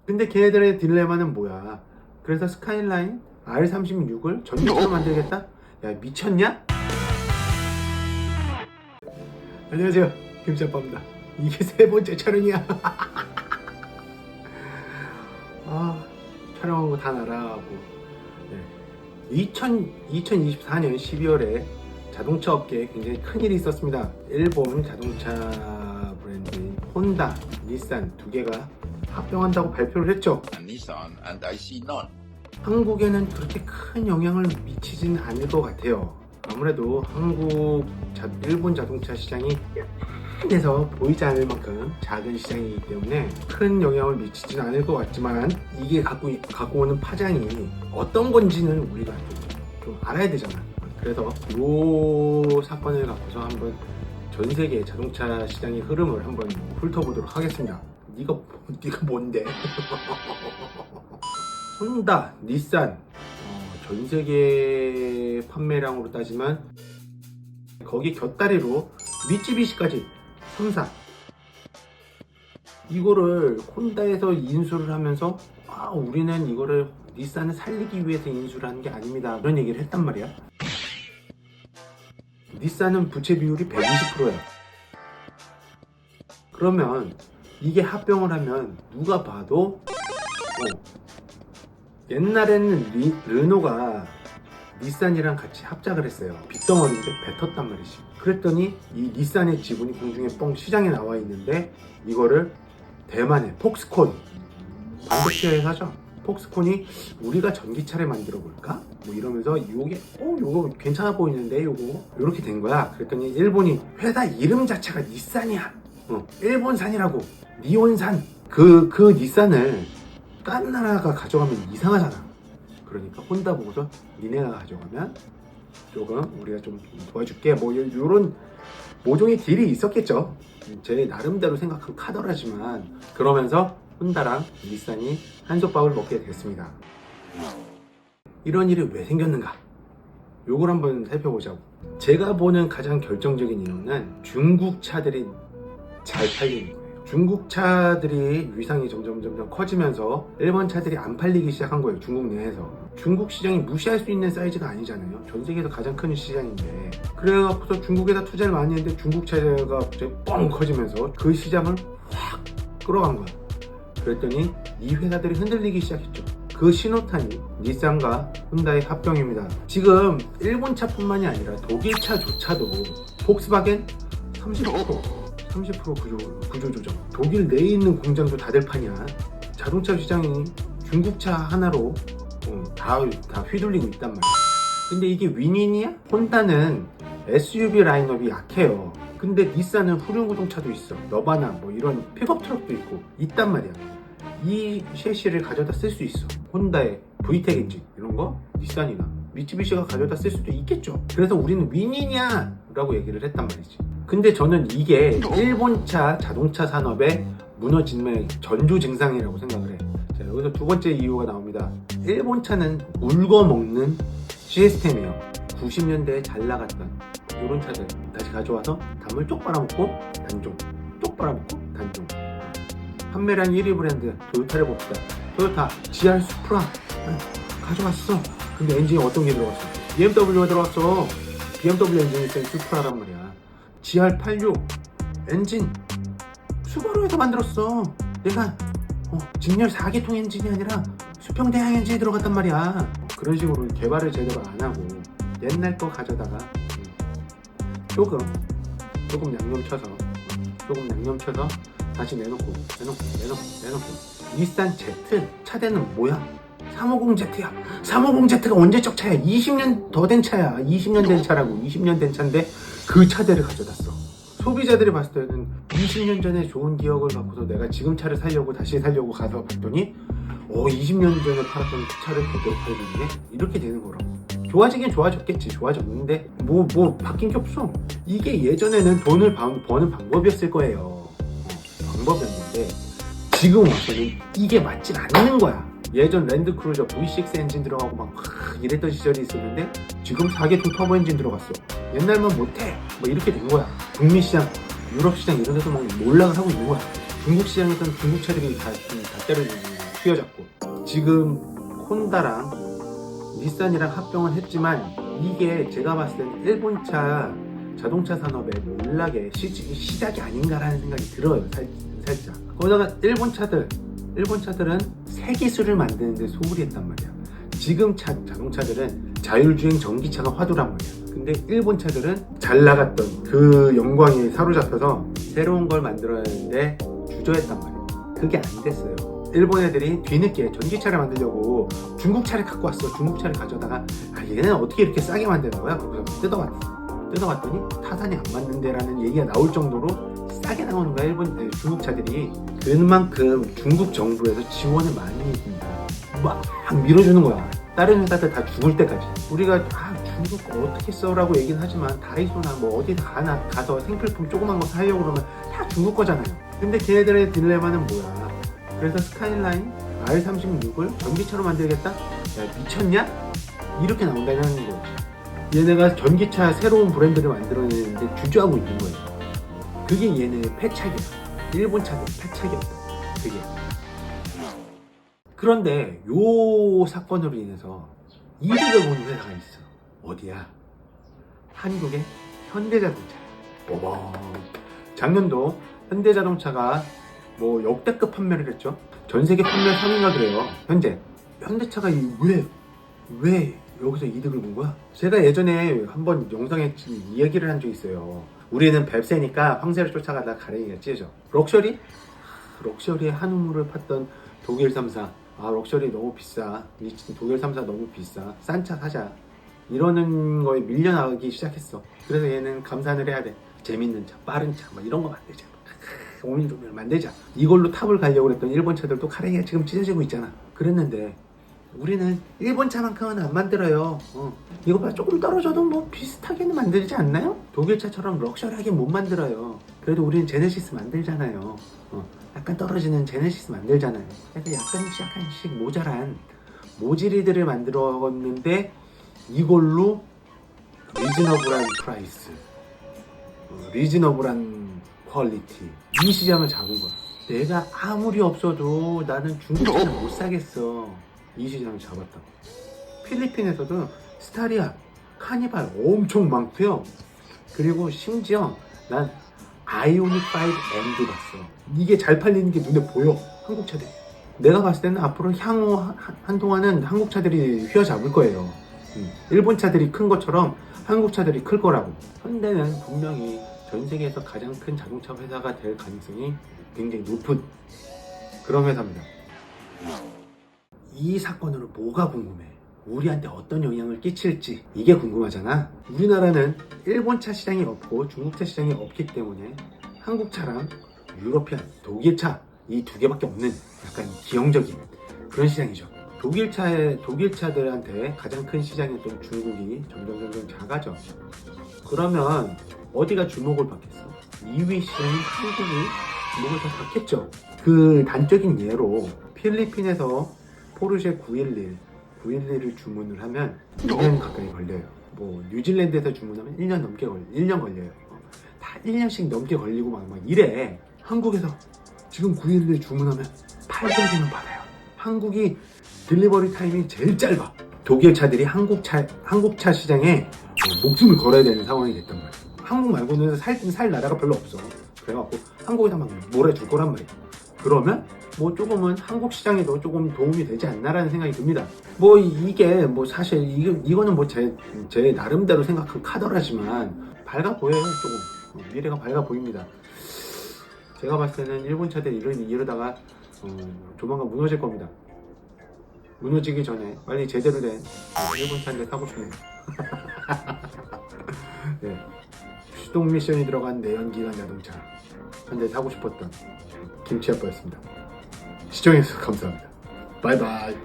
근데 걔네들의 딜레마는 뭐야? 그래서 스카이라인 R36을 전기차로 만들겠다? 야, 미쳤냐? 안녕하세요, 김치아빠입니다. 이게 세 번째 촬영이야. 촬영한 거 다 날아가고. 네. 2024년 12월에 자동차 업계에 굉장히 큰일이 있었습니다. 일본 자동차 브랜드인 혼다, 닛산 두 개가 합병한다고 발표를 했죠. Nissan and I see none. 한국에는 그렇게 큰 영향을 미치진 않을 것 같아요. 아무래도 일본 자동차 시장이 에서 보이지 않을 만큼 작은 시장이기 때문에 큰 영향을 미치진 않을 것 같지만, 이게 갖고 오는 파장이 어떤 건지는 우리가 좀 알아야 되잖아. 그래서 이 사건을 갖고서 한번 전 세계 자동차 시장의 흐름을 한번 훑어보도록 하겠습니다. 네가 뭔데? 혼다, 닛산, 전 세계 판매량으로 따지면 거기 곁다리로 미쯔비시까지 3사, 이거를 혼다에서 인수를 하면서 우리는 이거를 닛산을 살리기 위해서 인수를 하는 게 아닙니다, 그런 얘기를 했단 말이야. 닛산은 부채 비율이 120%야. 그러면 이게 합병을 하면 누가 봐도 옛날에는 르노가 닛산이랑 같이 합작을 했어요. 빚덩어리를 뱉었단 말이지. 그랬더니 이 닛산의 지분이 공중에 뻥 시장에 나와 있는데, 이거를 대만의 폭스콘, 반도체 회사죠. 폭스콘이 우리가 전기차를 만들어 볼까? 뭐 이러면서 요거 괜찮아 보이는데 요렇게 된 거야. 그랬더니 일본이 회사 이름 자체가 닛산이야. 일본산이라고. 니온산. 그 닛산을 다른 나라가 가져가면 이상하잖아. 그러니까 혼다 보고서 니네가 가져가면 조금 우리가 좀 도와줄게, 뭐 요런 모종의 딜이 있었겠죠. 제 나름대로 생각한 카더라지만, 그러면서 혼다랑 닛산이 한솥밥을 먹게 됐습니다. 이런 일이 왜 생겼는가? 요걸 한번 살펴보자고. 제가 보는 가장 결정적인 이유는 중국 차들이 잘 팔리는 거예요. 중국 차들이 위상이 점점 커지면서 일본 차들이 안 팔리기 시작한 거예요. 중국 내에서. 중국 시장이 무시할 수 있는 사이즈가 아니잖아요. 전 세계에서 가장 큰 시장인데, 그래갖고서 중국에다 투자를 많이 했는데 중국 차가 갑자기 뻥 커지면서 그 시장을 확 끌어간 거야. 그랬더니 이 회사들이 흔들리기 시작했죠. 그 신호탄이 닛산과 혼다의 합병입니다. 지금 일본 차뿐만이 아니라 독일 차조차도 폭스바겐 30% 구조 조정. 독일 내에 있는 공장도 다들 파냐. 자동차 시장이 중국차 하나로 다 휘둘리고 있단 말이야. 근데 이게 윈윈이야? 혼다는 SUV 라인업이 약해요. 근데 닛산은 후륜구동차도 있어. 너바나 뭐 이런 픽업 트럭도 있고 있단 말이야. 이 셰시를 가져다 쓸 수 있어. 혼다의 VTEC 엔진 이런 거 닛산이나 미쯔비시가 가져다 쓸 수도 있겠죠. 그래서 우리는 윈윈이야 라고 얘기를 했단 말이지. 근데 저는 이게 일본차 자동차 산업의 무너짐의 전조 증상이라고 생각을 해. 자, 여기서 두 번째 이유가 나옵니다. 일본 차는 울거먹는 시스템이에요. 90년대에 잘 나갔던 이런 차들 다시 가져와서 담을 쪽 빨아먹고 단종, 쪽 빨아먹고 단종. 판매량 1위 브랜드 토요타를 봅시다. 토요타 GR 수프라 가져왔어. 근데 엔진이 어떤 게 들어갔어? BMW가 들어왔어. BMW 엔진이 있어요. 수프라란 말이야. GR86 엔진 수바루에서 만들었어. 내가 직렬 4기통 엔진이 아니라 수평대항 엔진이 들어갔단 말이야. 그런 식으로 개발을 제대로 안 하고 옛날 거 가져다가 조금 양념 쳐서 다시 내놓고 닛산 Z 차대는 뭐야? 350Z야. 350Z가 언제적 차야? 20년 더 된 차야. 20년 된 차라고. 20년 된 차인데 그 차대를 가져다 써. 소비자들이 봤을 때는 20년 전에 좋은 기억을 갖고서 내가 지금 차를 다시 살려고 가서 봤더니 20년 전에 팔았던 차를 그대로 팔고 있네? 이렇게 되는 거라고. 좋아지긴 좋아졌겠지. 좋아졌는데 뭐 바뀐 게 없어. 이게 예전에는 돈을 버는 방법이었을 거예요. 방법이었는데 지금 와서는 이게 맞질 않는 거야. 예전 랜드크루저 V6 엔진 들어가고 막 이랬던 시절이 있었는데 지금 4기통 터보 엔진 들어갔어. 옛날만 못해 뭐 이렇게 된 거야. 북미 시장, 유럽 시장 이런 데서 막 몰락을 하고 있는 거야. 중국 시장에서는 중국 차들이 다 때려주고 휘어잡고 지금 혼다랑 닛산이랑 합병을 했지만 이게 제가 봤을 때는 일본차 자동차 산업의 몰락의 시작이 아닌가라는 생각이 들어요. 살짝. 거기다가 일본 차들은 새 기술을 만드는데 소홀히 했단 말이야. 지금 자동차들은 자율주행 전기차가 화두란 말이야. 근데 일본 차들은 잘 나갔던 그 영광에 사로잡혀서 새로운 걸 만들어야 하는데 주저했단 말이야. 그게 안 됐어요. 일본 애들이 뒤늦게 전기차를 만들려고 중국 차를 갖고 왔어. 중국 차를 가져다가 얘는 어떻게 이렇게 싸게 만드는 거야? 그래서 뜯어봤더니 타산이 안 맞는데라는 얘기가 나올 정도로 싸게 나오는 거야. 중국 차들이. 그만큼 중국 정부에서 지원을 많이 해줍니다. 막 밀어주는 거야. 다른 회사들 다 죽을 때까지. 우리가 중국 거 어떻게 써라고 얘기는 하지만 다이소나 뭐 어디 가서 생필품 조그만 거 사려고 그러면 다 중국 거잖아요. 근데 걔네들의 딜레마는 뭐야? 그래서 스카이라인 R36을 전기차로 만들겠다? 야 미쳤냐? 이렇게 나온다는 거지. 얘네가 전기차 새로운 브랜드를 만들어내는데 주저하고 있는 거예요. 그게 얘네의 패착이야. 일본 차들 패착이었다. 그게. 그런데 요 사건으로 인해서 이득을 보는 회사가 있어. 어디야? 한국의 현대자동차. 어머. 작년도 현대자동차가 뭐 역대급 판매를 했죠. 전 세계 판매 3위가 그래요. 현대차가 왜 여기서 이득을 본 거야? 제가 예전에 한번 영상에 이야기를 한 적이 있어요. 우리는 뱁새니까 황새를 쫓아가다 가랭이가 찢어져. 럭셔리의 한 우물을 팠던 독일 3사. 럭셔리 너무 비싸. 독일 3사 너무 비싸. 싼 차 사자. 이러는 거에 밀려나가기 시작했어. 그래서 얘는 감산을 해야 돼. 재밌는 차, 빠른 차, 막 이런 거 만들자. 오밀조밀 만들자. 이걸로 탑을 가려고 했던 일본 차들도 가랭이가 지금 찢어지고 있잖아. 그랬는데 우리는 일본 차만큼은 안 만들어요. 이거 봐, 조금 떨어져도 뭐 비슷하게는 만들지 않나요? 독일 차처럼 럭셔리하게 못 만들어요. 그래도 우리는 제네시스 만들잖아요. 약간 떨어지는 제네시스 만들잖아요. 그래서 약간씩 모자란 모지리들을 만들었는데 이걸로 리즈너블한 프라이스, 리즈너블한 퀄리티, 이 시장을 잡은 거야. 내가 아무리 없어도 나는 중국차는 못 사겠어. 이 시장을 잡았다. 필리핀에서도 스타리아, 카니발 엄청 많고요. 그리고 심지어 난 아이오닉 5M도 봤어. 이게 잘 팔리는 게 눈에 보여. 한국 차들이. 내가 봤을 때는 앞으로 향후 한동안은 한국 차들이 휘어잡을 거예요. 일본 차들이 큰 것처럼 한국 차들이 클 거라고. 현대는 분명히 전 세계에서 가장 큰 자동차 회사가 될 가능성이 굉장히 높은 그런 회사입니다. 이 사건으로 뭐가 궁금해? 우리한테 어떤 영향을 끼칠지 이게 궁금하잖아. 우리나라는 일본차 시장이 없고 중국차 시장이 없기 때문에 한국차랑 유러피안, 독일차 이 두 개밖에 없는 약간 기형적인 그런 시장이죠. 독일차들한테 가장 큰 시장이었던 중국이 점점 작아져. 그러면 어디가 주목을 받겠어? 2위 시장인 한국이 주목을 더 받겠죠. 그 단적인 예로 필리핀에서 포르쉐 911을 주문을 하면 2년 가까이 걸려요. 뭐 뉴질랜드에서 주문하면 1년 걸려요. 다 1년씩 넘게 걸리고 막 이래. 한국에서 지금 911 주문하면 8개월이면 받아요. 한국이 딜리버리 타임이 제일 짧아. 독일 차들이 한국차 시장에 목숨을 걸어야 되는 상황이 됐단 말이야. 한국 말고는 살 나라가 별로 없어. 그래갖고 한국에다 막 몰아줄 거란 말이야. 그러면 뭐 조금은 한국 시장에도 조금 도움이 되지 않나라는 생각이 듭니다. 뭐 이게 뭐 사실 이거는 뭐 제 나름대로 생각한 카더라지만 밝아 보여요. 조금 미래가 밝아 보입니다. 제가 봤을 때는 일본 차들이 이러다가 조만간 무너질 겁니다. 무너지기 전에 빨리 제대로 된 일본 차를 사고 싶네요. 네. 수동 미션이 들어간 내연기관 자동차 한 대 사고 싶었던 김치 아빠였습니다. 시청해주셔서 감사합니다. 바이바이.